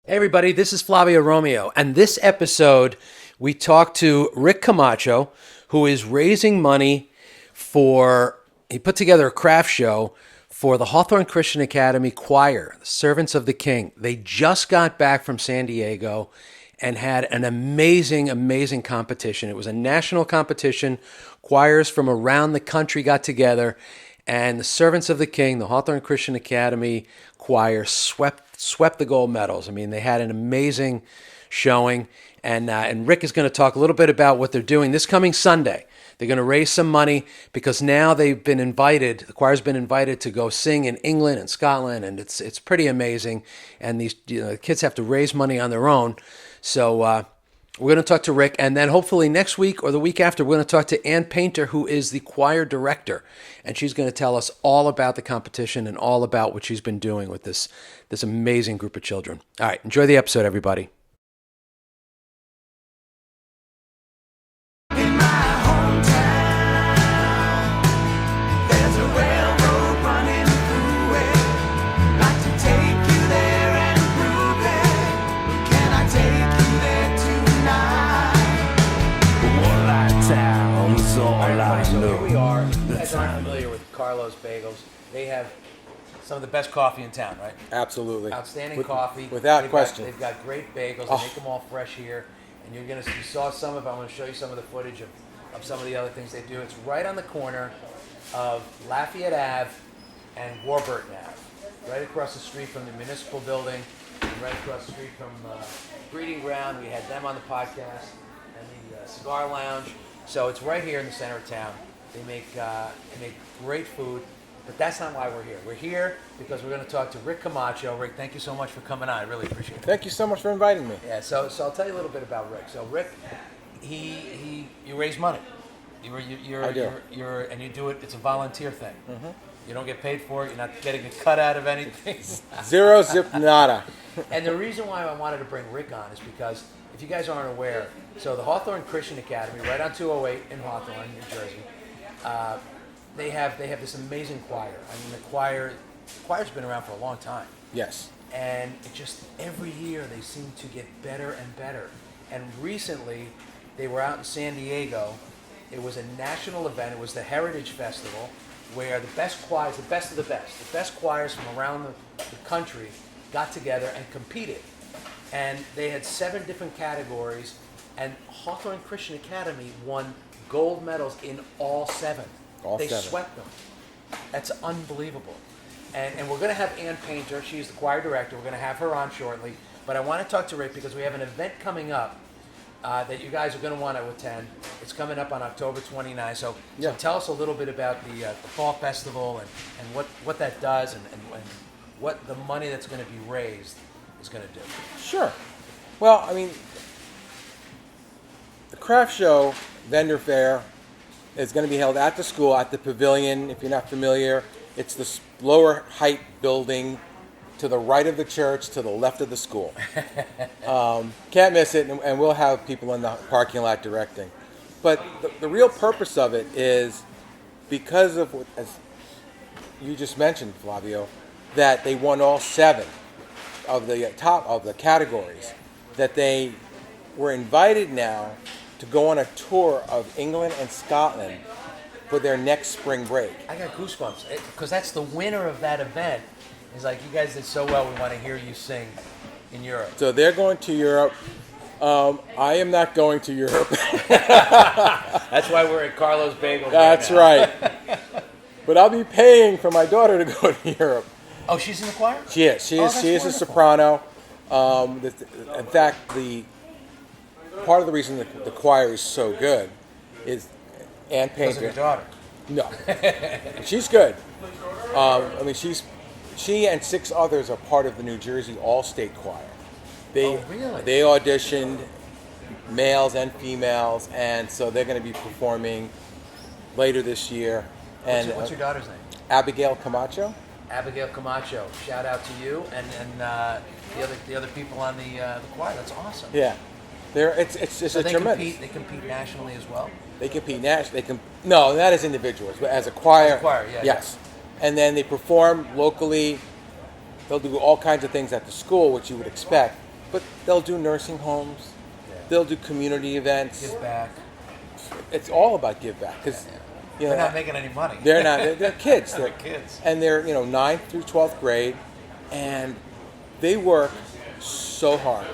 Hey everybody, this is Flavio Romeo, and this episode we talked to Rick Camacho, who is raising money he put together a craft show for the Hawthorne Christian Academy Choir, the Servants of the King. They just got back from San Diego and had an amazing competition. It was a national competition. Choirs from around the country got together, and the Servants of the King, the Hawthorne Christian Academy Choir, swept the gold medals. I mean, they had an amazing showing, and Rick is going to talk a little bit about what they're doing this coming Sunday. They're going to raise some money because now they've been invited. The choir's been invited to go sing in England and Scotland, and it's pretty amazing. And these kids have to raise money on their own. So we're going to talk to Rick, and then hopefully next week or the week after, we're going to talk to Ann Painter, who is the choir director, and she's going to tell us all about the competition and all about what she's been doing with this amazing group of children. All right, enjoy the episode, everybody. So here we are. You guys aren't familiar with Carlos Bagels. They have some of the best coffee in town, right? Absolutely. Outstanding coffee. Without question. They've got great bagels. They make them all fresh here. And you saw some of it. I'm going to show you some of the footage of some of the other things they do. It's right on the corner of Lafayette Ave and Warburton Ave. Right across the street from the municipal building and right across the street from Breeding Ground. We had them on the podcast and the Cigar Lounge. So it's right here in the center of town. They make great food, but that's not why we're here. We're here because we're going to talk to Rick Camacho. Rick, thank you so much for coming on. I really appreciate it. Thank you so much for inviting me. Yeah. So I'll tell you a little bit about Rick. So Rick, you raise money. I do. And you do it. It's a volunteer thing. Mm-hmm. You don't get paid for it. You're not getting a cut out of anything. Zero zip nada. And the reason why I wanted to bring Rick on is because if you guys aren't aware, so the Hawthorne Christian Academy, right on 208 in Hawthorne, New Jersey, they have this amazing choir. I mean, the choir's been around for a long time. Yes. And it just every year they seem to get better and better. And recently, they were out in San Diego. It was a national event. It was the Heritage Festival, where the best choirs, the best of the best choirs from around the country got together and competed. And they had 7 different categories, and Hawthorne Christian Academy won gold medals in all 7. They swept them. That's unbelievable. And we're going to have Ann Painter. She's the choir director. We're going to have her on shortly. But I want to talk to Rick because we have an event coming up that you guys are going to want to attend. It's coming up on October 29th. So tell us a little bit about the Fall Festival and what that does and what the money that's going to be raised is going to do. Sure. Well, I mean, the craft show, vendor fair, is going to be held at the school, at the pavilion. If you're not familiar, it's the lower height building to the right of the church, to the left of the school. Can't miss it, and we'll have people in the parking lot directing. But the real purpose of it is because of, as you just mentioned, Flavio, that they won all 7 of the top of the categories, that they were invited now to go on a tour of England and Scotland for their next spring break. I got goosebumps because that's the winner of that event. It's like, you guys did so well, we want to hear you sing in Europe. So they're going to Europe. I am not going to Europe. That's why we're at Carlos Bagels. That's right. But I'll be paying for my daughter to go to Europe. Oh, she's in the choir? She is. She is a soprano. In fact, part of the reason the choir is so good is Ann Painter. Because of your daughter? No. She's good. I mean, she and 6 others are part of the New Jersey All-State Choir. Oh, really? They auditioned males and females, and so they're going to be performing later this year. And what's your daughter's name? Abigail Camacho. Abigail Camacho. Shout out to you and the other people on the choir. That's awesome. Yeah, it's So a tremendous. They compete nationally as well. They compete nationally. No, not as individuals, but as a choir. As a choir, yeah. Yes, and then they perform locally. They'll do all kinds of things at the school, which you would expect. but they'll do nursing homes. Yeah. They'll do community events. Give back. It's all about give back because They're not making any money. they're not. They're kids. They're kids. And they're 9th through 12th grade, and they work so hard.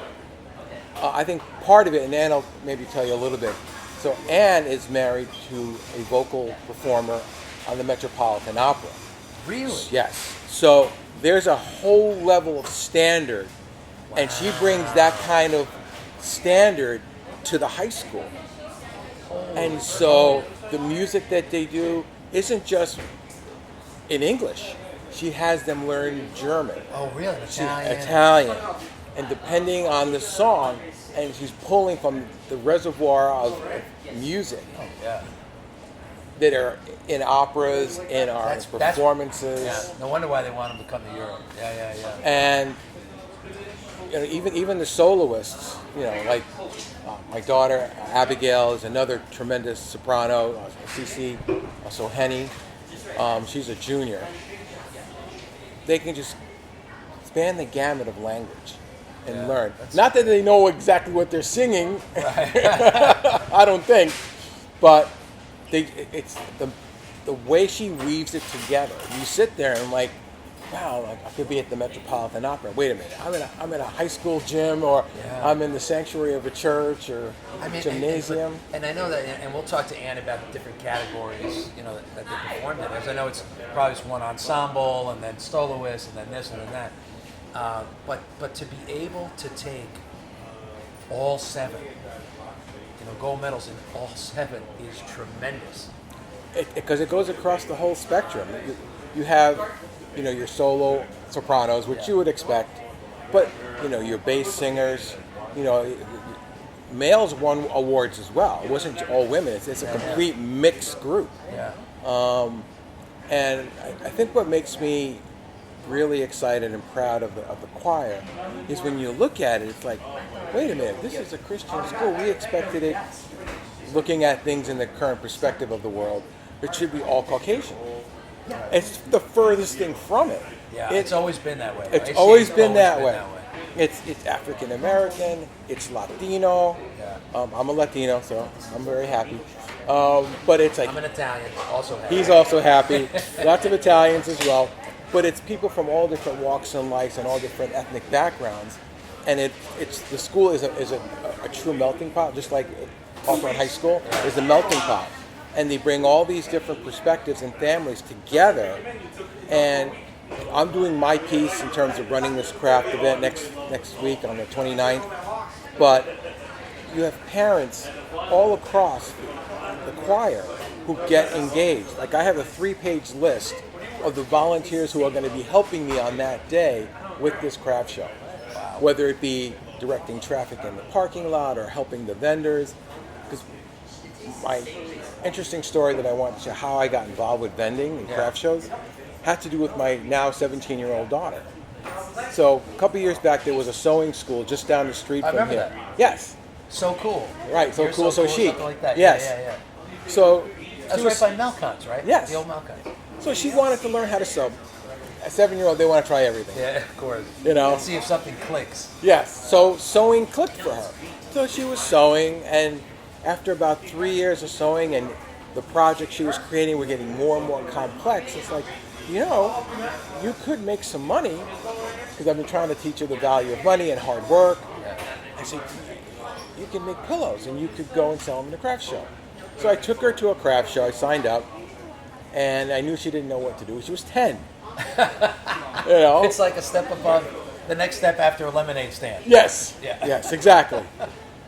I think part of it, and Ann will maybe tell you a little bit. So Ann is married to a vocal performer on the Metropolitan Opera. Really? Yes. So there's a whole level of standard, and she brings that kind of standard to the high school. And so the music that they do isn't just in English. She has them learn German, Oh, really? Italian. Italian, and depending on the song, and she's pulling from the reservoir of music Oh, yeah. that are in operas, in our performances. Yeah. No wonder why they want them to come to Europe. Yeah. And even the soloists, like my daughter Abigail is another tremendous soprano. Cece Soheni, she's a junior. They can just span the gamut of language and learn. Not that they know exactly what they're singing, I don't think, but it's the way she weaves it together. You sit there and like, wow, I could be at the Metropolitan Opera. Wait a minute, I'm in a high school gym, or I'm in the sanctuary of a church or gymnasium. And I know that, and we'll talk to Ann about the different categories, that they performed in. Because I know it's probably just one ensemble, and then soloist, and then this, and then that. But to be able to take all 7, gold medals in all 7 is tremendous. Because it goes across the whole spectrum. You have, your solo sopranos, which you would expect, but your bass singers, males won awards as well. It wasn't all women. It's a complete mixed group. Yeah. And I think what makes me really excited and proud of the choir is when you look at it, it's like, wait a minute, this is a Christian school. We expected it, looking at things in the current perspective of the world, it should be all Caucasian. It's the furthest thing from it. Yeah, it's always been that way. It's always been that way. It's African American. It's Latino. Yeah. I'm a Latino, so I'm very happy. But it's like I'm an Italian, also happy. He's also happy. Lots of Italians as well. But it's people from all different walks in life and all different ethnic backgrounds, and the school is a true melting pot, just like Hawthorne High School is a melting pot. And they bring all these different perspectives and families together. And I'm doing my piece in terms of running this craft event next week on the 29th. But you have parents all across the choir who get engaged. Like I have a 3-page list of the volunteers who are going to be helping me on that day with this craft show. Whether it be directing traffic in the parking lot or helping the vendors. Because my interesting story that I want to share, how I got involved with vending and craft shows, had to do with my now 17-year-old daughter. So a couple years back, there was a sewing school just down the street from remember here. that. Yes. So cool. Right, so You're cool, so chic. Something like that. Yes. Yeah. So That's right by Melcon's, right? Yes. The old Melcon's. So she wanted to learn how to sew. A 7-year-old, they want to try everything. Yeah, of course. Let's see if something clicks. Yes. So sewing clicked for her. So she was sewing, and after about 3 years of sewing and the project she was creating were getting more and more complex, it's like, you could make some money, because I've been trying to teach her the value of money and hard work. I said, you can make pillows and you could go and sell them in the craft show. So I took her to a craft show, I signed up, and I knew she didn't know what to do. She was 10. It's like a step above, the next step after a lemonade stand. Yes. Yeah. Yes, exactly.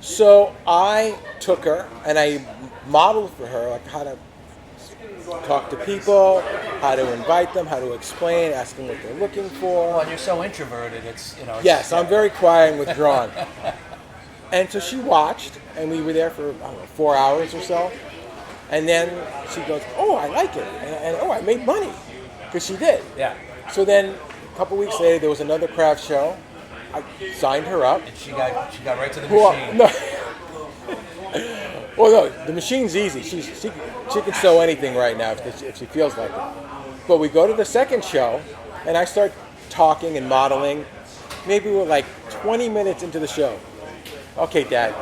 So I took her and I modeled for her like how to talk to people, how to invite them, how to explain, ask them what they're looking for. Well, and you're so introverted, it's. Yes, I'm very quiet and withdrawn. And so she watched, and we were there for, 4 hours or so. And then she goes, oh, I like it. And oh, I made money. Because she did. Yeah. So then a couple weeks later, there was another craft show. I signed her up. And she got right to the machine. Well, no, the machine's easy. She can sew anything right now if she feels like it. But we go to the second show, and I start talking and modeling. Maybe we're like 20 minutes into the show. Okay, Dad,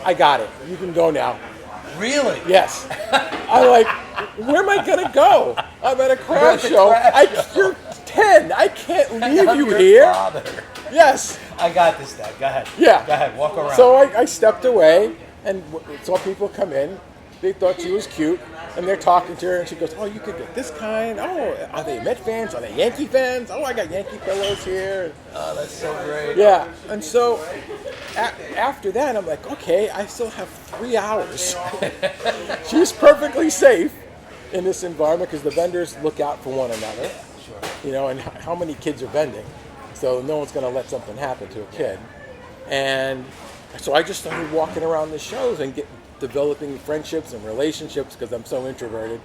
I got it. You can go now. Really? Yes. I'm like, where am I going to go? I'm at a craft show. You're 10. I can't leave you Your here. father. Yes. I got this, Dad. Go ahead. Yeah. Go ahead. Walk around. So I stepped away and saw people come in. They thought she was cute. And they're talking to her, and she goes, "Oh, you could get this kind. Oh, are they Met fans? Are they Yankee fans? Oh, I got Yankee pillows here." Oh, that's so great. Yeah, and so after that, I'm like, okay, I still have 3 hours. She's perfectly safe in this environment because the vendors look out for one another. Sure. You know, and how many kids are vending? So no one's going to let something happen to a kid. And so I just started walking around the shows and developing friendships and relationships because I'm so introverted,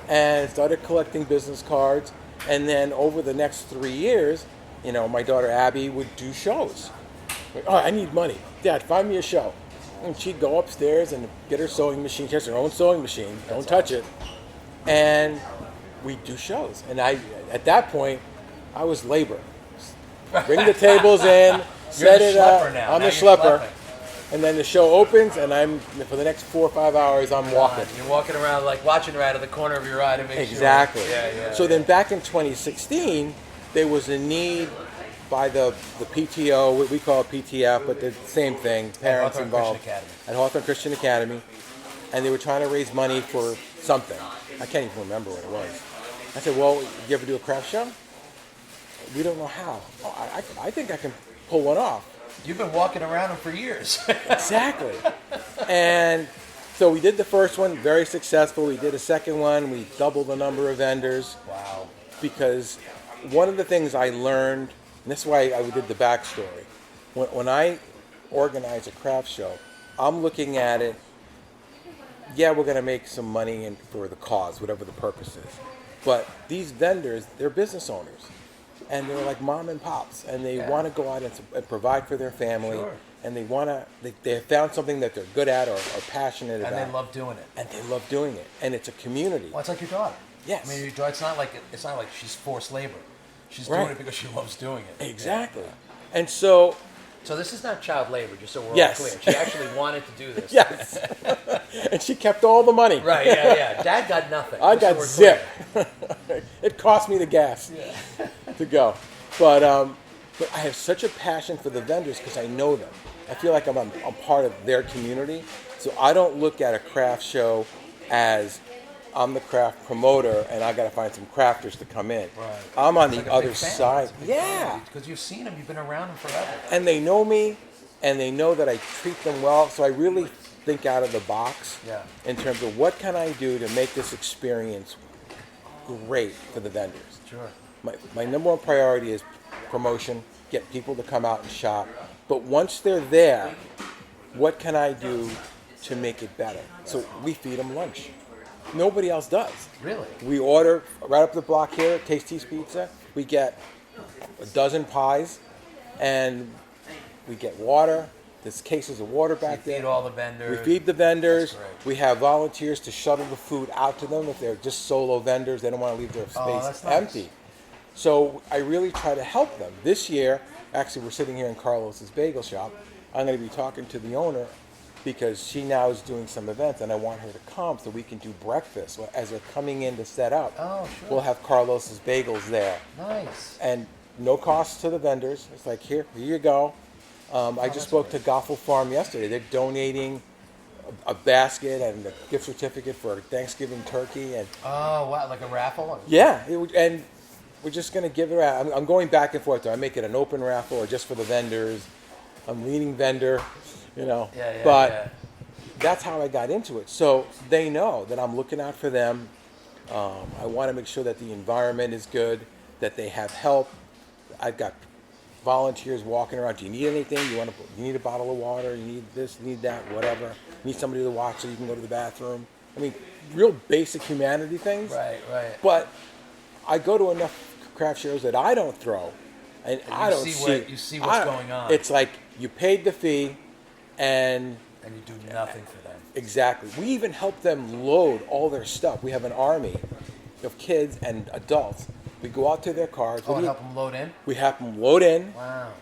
and started collecting business cards. And then over the next 3 years, you know, my daughter Abby would do shows. Like, oh, I need money. Dad, find me a show. And she'd go upstairs and get her sewing machine. She has her own sewing machine. Don't touch it. And we'd do shows. And at that point, I was labor. Bring the tables in, set it up. Now. I'm now the schlepper. And then the show opens, and for the next 4 or 5 hours, I'm walking. You're walking around like watching her out of the corner of your eye to make Exactly. sure. Yeah. So then back in 2016, there was a need by the PTO, we call it PTF, but the same thing, parents involved. At Hawthorne Christian Academy. And they were trying to raise money for something. I can't even remember what it was. I said, well, you ever do a craft show? We don't know how. Oh, I think I can pull one off. You've been walking around them for years. Exactly. And so we did the first one, very successful. We did a second one. We doubled the number of vendors. Wow. Because one of the things I learned, and this is why I did the backstory. When I organize a craft show, I'm looking at it, yeah, we're going to make some money for the cause, whatever the purpose is. But these vendors, they're business owners. And they're like mom and pops, and they want to go out and provide for their family, and they have found something that they're good at or passionate about. And they love doing it. And they love doing it, and it's a community. Well, it's like your daughter. Yes. I mean, your daughter, it's not like she's forced labor. She's doing it because she loves doing it. Exactly. Yeah. And so this is not child labor, just so we're all Yes. clear. She actually wanted to do this. Yes. And she kept all the money. Right, yeah. Dad got nothing. I got zip. It cost me the gas to go. But I have such a passion for the vendors because I know them. I feel like I'm part of their community. So I don't look at a craft show as I'm the craft promoter and I got to find some crafters to come in. Right. I'm on It's the like a other big family. side. It's a big Yeah. family, because you've seen them. You've been around them forever. And they know me, and they know that I treat them well. So I really think out of the box in terms of what can I do to make this experience great for the vendors. Sure. My number one priority is promotion, get people to come out and shop. But once they're there, what can I do to make it better? So we feed them lunch. Nobody else does. Really? We order right up the block here at Tasty's Pizza. We get a dozen pies, and we get water. There's cases of water back there. Feed all the vendors. We feed the vendors. That's great. We have volunteers to shuttle the food out to them if they're just solo vendors. They don't want to leave their space that's nice. empty. So I really try to help them. This year, actually, we're sitting here in Carlos's bagel shop. I'm going to be talking to the owner because she now is doing some events, and I want her to come so we can do breakfast. As they're coming in to set up, we'll have Carlos's bagels there. Nice. And no cost to the vendors. It's like, here you go. I just spoke to Goffel Farm yesterday. They're donating a basket and a gift certificate for Thanksgiving turkey. And Oh, wow, like a raffle? yeah, and we're just going to give it out. I'm going back and forth. Do I make it an open raffle or just for the vendors? I'm leading vendor, but that's how I got into it. So they know that I'm looking out for them. I want to make sure that the environment is good, that they have help. I've got volunteers walking around. Do you need anything? You need a bottle of water? You need this, you need that, whatever. You need somebody to watch so you can go to the bathroom. I mean, real basic humanity things. Right. But I go to enough craft shows that I don't throw, and I don't see. You see what's going on. It's like you paid the fee, and you do nothing for them. Exactly. We even help them load all their stuff. We have an army of kids and adults. We go out to their cars. Help them load in? We help them load in. Wow.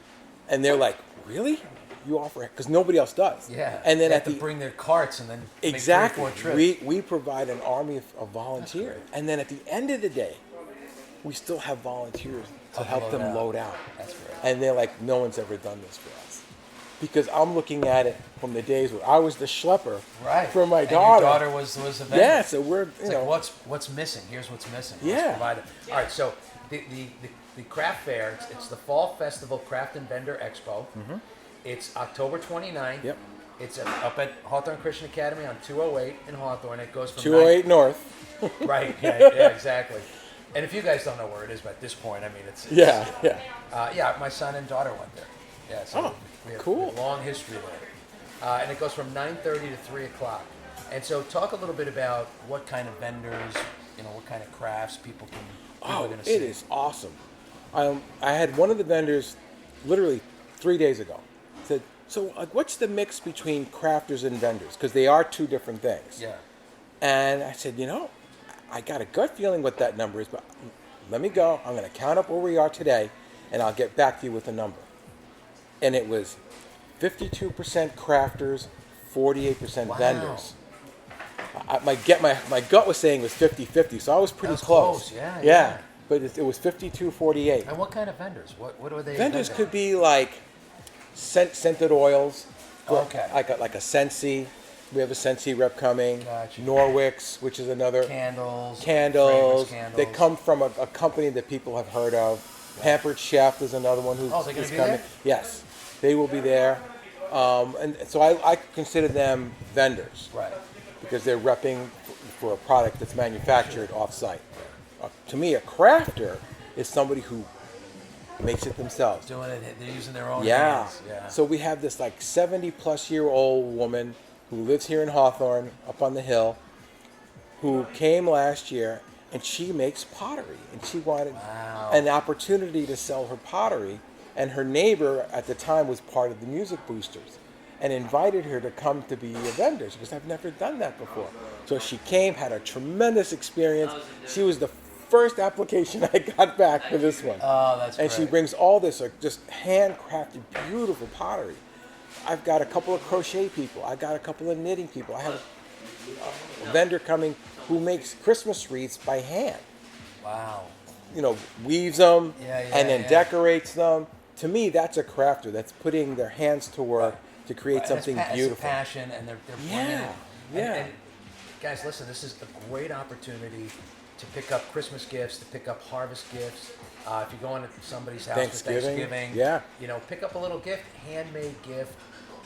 And they're like, really? You offer it? Because nobody else does. Yeah. And then they at have to bring their carts and then exactly, make 3 or 4 trips. we provide an army of volunteers. And then at the end of the day, we still have volunteers to help them load out. That's great. And they're like, no one's ever done this for us. Because I'm looking at it from the days where I was the schlepper for my daughter. And your daughter was a vendor. Yeah, so we're, it's like, what's missing? Here's what's missing. Let's provide it. All right, so the craft fair, it's the Fall Festival Craft and Vendor Expo. Mm-hmm. It's October 29th. Yep. It's up at Hawthorne Christian Academy on 208 in Hawthorne. It goes from 208 North. Right, yeah, exactly. And if you guys don't know where it is at this point, I mean, it's yeah. My son and daughter went there. Yeah, so we have cool. a long history there. And it goes from 9:30 to 3 o'clock. And so talk a little bit about what kind of vendors, what kind of crafts people are going to see. It is awesome. I had one of the vendors literally 3 days ago said, so what's the mix between crafters and vendors? Because they are two different things. Yeah. And I said, I got a gut feeling what that number is, but let me go. I'm going to count up where we are today, and I'll get back to you with a number. And it was 52% crafters, 48% vendors. My gut was saying it was 50-50, so I was pretty close. Yeah. But it was 52-48. And what kind of vendors? What are they? Vendors could be like scented oils. Okay. Like a Scentsy. We have a Scentsy rep coming. Gotcha. Norwicks, which is another. Candles. Candles. Candles. They come from a company that people have heard of. Pampered Chef is another one who's they're going to be coming. there? Yes, they will be there. And so I consider them vendors. Right. Because they're repping for a product that's manufactured off-site. To me, a crafter is somebody who makes it themselves. Doing it, they're using their own hands. Yeah. So we have this 70-plus-year-old woman who lives here in Hawthorne, up on the hill, who came last year, and she makes pottery. And she wanted an opportunity to sell her pottery. And her neighbor at the time was part of the Music Boosters and invited her to come to be a vendor. She goes, I've never done that before. So she came, had a tremendous experience. She was the first application I got back for this one. Oh, that's great. And she brings all this just handcrafted, beautiful pottery. I've got a couple of crochet people. I got a couple of knitting people. I have a vendor coming who makes Christmas wreaths by hand. Wow. Weaves them and then decorates them. To me, that's a crafter. That's putting their hands to work to create something beautiful. It's a passion, and they're bringing it. And guys, listen, this is a great opportunity to pick up Christmas gifts, to pick up harvest gifts. If you go into somebody's house for Thanksgiving, pick up a little gift, handmade gift.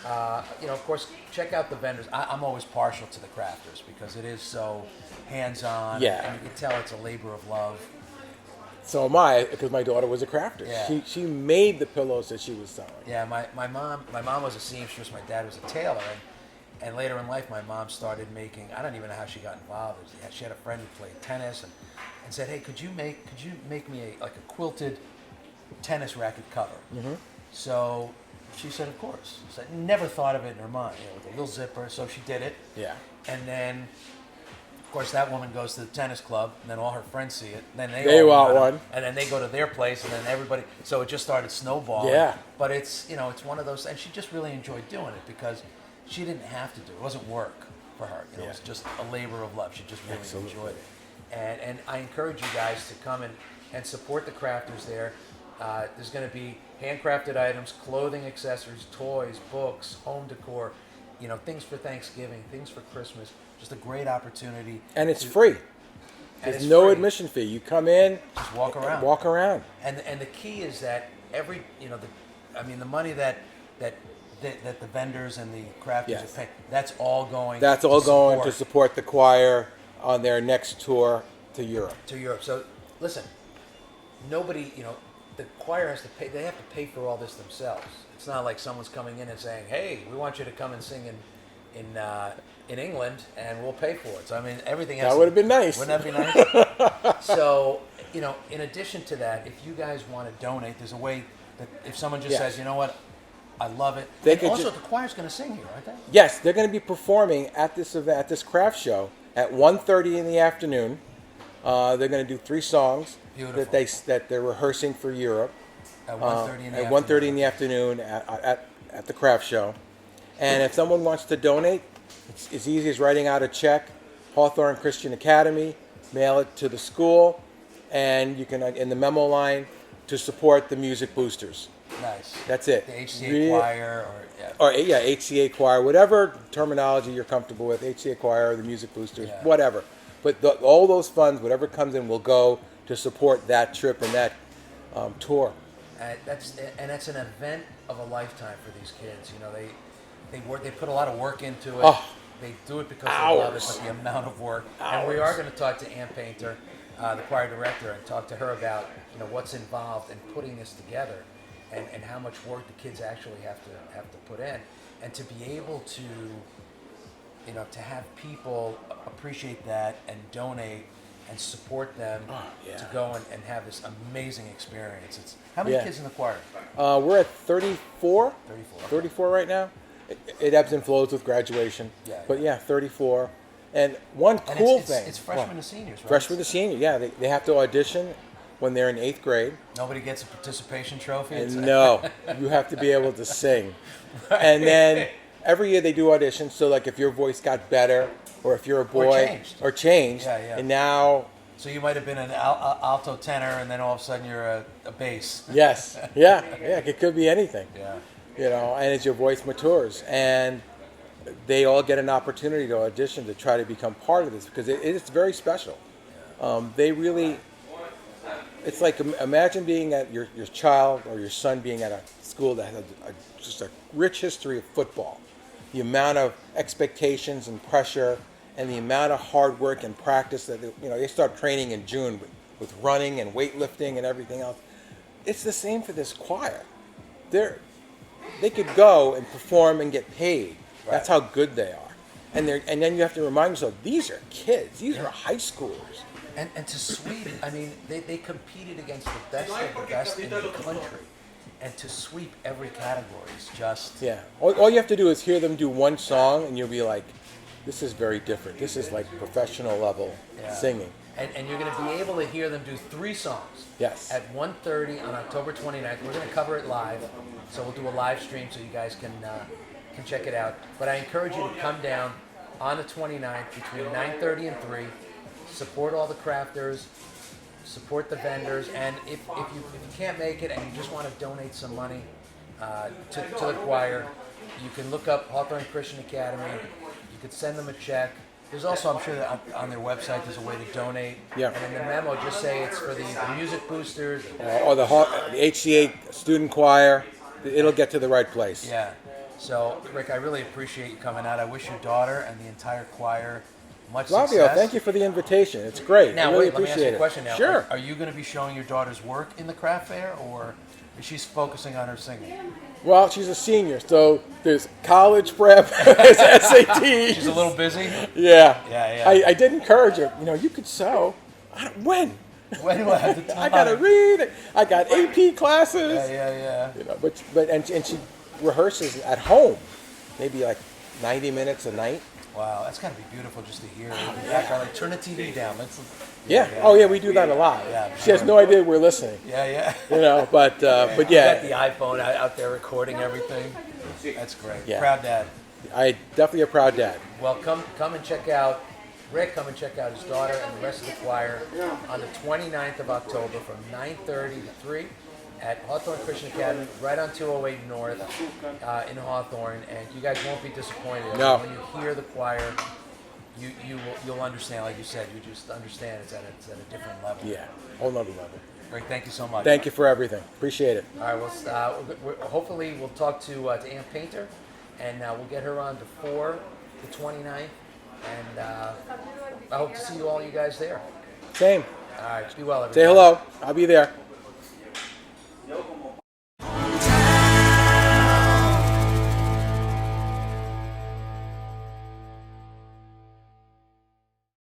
Of course, check out the vendors. I'm always partial to the crafters because it is so hands-on, and you can tell it's a labor of love. So am I, because my daughter was a crafter. Yeah. She made the pillows that she was selling. Yeah, my mom was a seamstress. My dad was a tailor, and later in life, my mom started making. I don't even know how she got involved. She had a friend who played tennis, and said, "Hey, could you make me a quilted tennis racket cover?" Mm-hmm. So she said, "Of course." So never thought of it in her mind, with a little zipper. So she did it. Yeah. And then, of course, that woman goes to the tennis club, and then all her friends see it. And then they want one, and then they go to their place, and then everybody. So it just started snowballing. Yeah. But it's it's one of those, and she just really enjoyed doing it because she didn't have to do it. It wasn't work for her. It was just a labor of love. She just really enjoyed it. And I encourage you guys to come and support the crafters there. There's going to be handcrafted items, clothing, accessories, toys, books, home decor, things for Thanksgiving, things for Christmas. Just a great opportunity. And it's free. There's no admission fee. You come in, just walk around. Walk around. And the key is that the money that the vendors and the crafters are paying, that's all going to support the choir on their next tour to Europe. So listen, nobody, the choir has to pay. They have to pay for all this themselves. It's not like someone's coming in and saying, "Hey, we want you to come and sing in England, and we'll pay for it." So everything has. That would have been nice. Wouldn't that be nice? So in addition to that, if you guys want to donate, there's a way that if someone just says, "You know what, I love it," the choir's going to sing here, aren't they? Yes, they're going to be performing at this event, at this craft show, at 1:30 in the afternoon. They're going to do 3 songs that they're rehearsing for Europe, At 1:30 in the at afternoon. 1:30 in the afternoon at the craft show. And if someone wants to donate, it's as easy as writing out a check, Hawthorne Christian Academy, mail it to the school, and you can, in the memo line, to support the music boosters. Nice. That's it. The HCA choir, HCA choir, whatever terminology you're comfortable with, HCA choir, the music boosters, Yeah. whatever. But all those funds, whatever comes in, will go to support that trip and that tour. That's an event of a lifetime for these kids. You know, they put a lot of work into it. Oh, They do it because they love it, hours. but the amount of work. And we are going to talk to Ann Painter, the choir director, and talk to her about what's involved in putting this together, and how much work the kids actually have to put in, and to be able to to have people appreciate that and donate and support them to go and have this amazing experience. It's how many kids in the choir? We're at 34. 34. 34 right now. It ebbs and flows with graduation. Yeah, But 34. And one cool thing. It's freshmen to seniors, right? Freshmen to senior, yeah. They have to audition when they're in 8th grade. Nobody gets a participation trophy. And no, you have to be able to sing. Right. And then every year they do auditions. So like if your voice got better, or if you're a boy, or changed, Yeah. and now. So you might have been an alto tenor, and then all of a sudden you're a bass. Yes, yeah, it could be anything. Yeah. And as your voice matures, and they all get an opportunity to audition to try to become part of this because it is very special. They really, it's like imagine being at your child or your son being at a school that has just a rich history of football. The amount of expectations and pressure, and the amount of hard work and practice that they start training in June with running and weightlifting and everything else. It's the same for this choir. They could go and perform and get paid. Right. That's how good they are. And then you have to remind yourself, these are kids. These are high schoolers. And to sweep, I mean, they competed against the best of the best in the country. And to sweep every category is just... Yeah. All you have to do is hear them do one song, and you'll be like, this is very different. This is like professional level singing. And you're going to be able to hear them do 3 songs. Yes. At 1:30 on October 29th. We're going to cover it live, so we'll do a live stream so you guys can check it out. But I encourage you to come down on the 29th between 9:30 and 3. Support all the crafters, support the vendors, and if you can't make it and you just want to donate some money to the choir, you can look up Hawthorne Christian Academy. You could send them a check. There's also, I'm sure that on their website, there's a way to donate. Yeah. And in the memo, just say it's for the music boosters. Or the HCA student choir. It'll get to the right place. Yeah. So, Rick, I really appreciate you coming out. I wish your daughter and the entire choir much Flavio, success. thank you for the invitation. It's great. Now, I really wait, let me appreciate ask you a question now. Sure. Are you going to be showing your daughter's work in the craft fair, or is she focusing on her singing? Well, she's a senior, so there's college prep, there's SAT. She's a little busy? Yeah. Yeah. I did encourage her. You could sew. When? When do I have the time? I gotta read. I got AP classes. Yeah. And she rehearses at home, maybe like 90 minutes a night. Wow, that's got to be beautiful just to hear. Like, turn the TV down. Oh yeah, we do that a lot. Yeah, she has no idea we're listening. Yeah. But yeah. You got the iPhone out there recording everything. That's great. Yeah. Proud dad. I definitely a proud dad. Well, come and check out Rick. Come and check out his daughter and the rest of the choir on the 29th of October from 9:30 to 3 at Hawthorne Christian Academy, right on 208 North in Hawthorne, and you guys won't be disappointed. No. When you hear the choir, you'll understand. Like you said, you just understand it's at a different level. Yeah, whole nother level. Rick, thank you so much. Thank you for everything. Appreciate it. All right, hopefully we'll talk to Ann Painter, and we'll get her on before the 29th, and I hope to see you guys there. Same. All right, be well, everybody. Say hello. I'll be there.